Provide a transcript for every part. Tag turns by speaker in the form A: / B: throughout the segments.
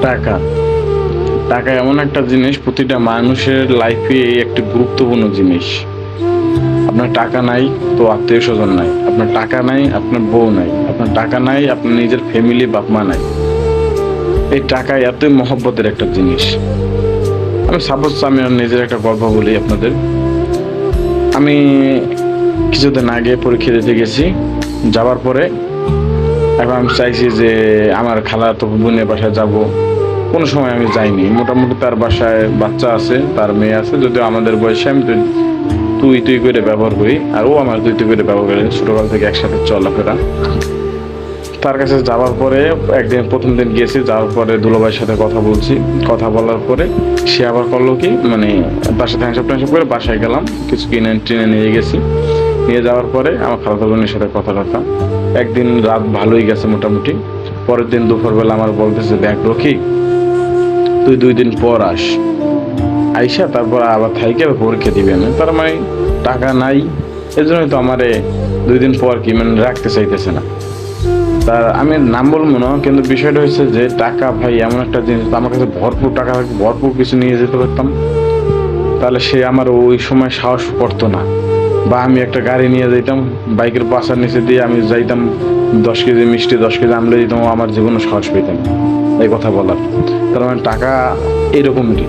A: টাকা টাকা এমন একটা জিনিস, প্রতিটা মানুষের লাইফে একটি গুরুত্বপূর্ণ জিনিস। আপনার টাকা নাই তো আত্মীয় স্বজন নাই, আপনার টাকা নাই আপনার বউ নাই, আপনার টাকা নাই আপনার নিজের ফ্যামিলি বাপ মা নাই। এই টাকা এতই মহব্বতের একটা জিনিস। আমি আমার নিজের একটা গল্প বলি আপনাদের। আমি কিছুদিন আগে পরীক্ষা দিতে গেছি, যাওয়ার পরে এখন আমি চাইছি যে আমার খালাতো বোনের বাসায় যাব। কোনো সময় আমি যাইনি, মোটামুটি তার বাসায় বাচ্চা আছে, তার মেয়ে আছে, যদিও আমাদের বয়সে আমি তুই তুই করে ব্যবহার করি, আর ও আমার তুই তুই করে ব্যবহার করে, ছোটবেলা থেকে একসাথে চলাফেরা। তার কাছে যাওয়ার পরে একদিন প্রথম দিন গিয়েছি, যাওয়ার পরে দুলাভাইয়ের সাথে কথা বলছি। কথা বলার পরে সে আবার করলো কি, মানে তার সাথে হ্যান্ডসাপ ট্যান্ডসাপ করে বাসায় গেলাম, কিছু কিনে টিনে নিয়ে গেছি। নিয়ে যাওয়ার পরে আমার খালাতো বোনের সাথে কথা কথা একদিন রাত ভালোই গেছে মোটামুটি। পরের দিন দুপুরবেলা আমার বলতেছে, দেখ রকি, তুই 2 দিন পর আইসা তারপর আবার থাইকে পরীক্ষা দিবে না। তার মানে টাকা নাই, এই জন্যই তো আমারে 2 দিন পর কি মানে রাখতে চাইতেছে না। তার আমি নাম বলবো না, কিন্তু বিষয়টা হচ্ছে যে টাকা ভাই এমন একটা জিনিস, আমার কাছে ভরপুর টাকা থাকবে, ভরপুর কিছু নিয়ে যেতে পারতাম, তাহলে সে আমার ওই সময় সাহস করতো না। বা আমি একটা গাড়ি নিয়ে যাইতাম, বাইকের পাশার নিচে দিয়ে আমি যাইতাম, 10 কেজি মিষ্টি 10 কেজি আমলে দিতাম, আমার জীবনে সাহস পেতাম এই কথা বলার। তার মানে টাকা এরকমই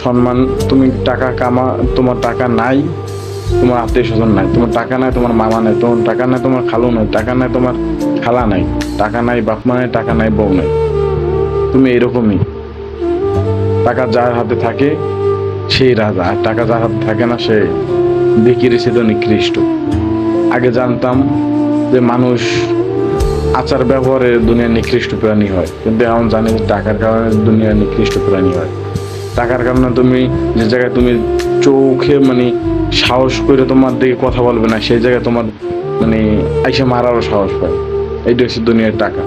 A: সম্মান। তুমি টাকা কামা, তোমার টাকা নাই, তোমার আত্মীয় স্বজন নাই, তোমার টাকা নাই, তোমার মামা নাই, তোমার টাকা নাই, তোমার খালু নাই, টাকা নাই, তোমার খালা নাই, টাকা নাই বাপ মা নাই, টাকা নাই বউ নাই। তুমি এরকমই। টাকা যার হাতে থাকে সেই রাজা, আর টাকা যার হাতে থাকে না সে বিকিরি ছিল নিকৃষ্ট। আগে জানতাম যে মানুষ আচার ব্যবহারে দুনিয়ার নিকৃষ্ট প্রাণী হয়, কিন্তু এখন জানি যে টাকার কারণে দুনিয়ার নিকৃষ্ট প্রাণী হয়। টাকার কারণে তুমি যে জায়গায় তুমি চোখে মানে সাহস করে তোমার দিকে কথা বলবে না, সেই জায়গায় তোমার মানে আইসা মারারও সাহস পায়। এইটা হচ্ছে দুনিয়ার টাকা।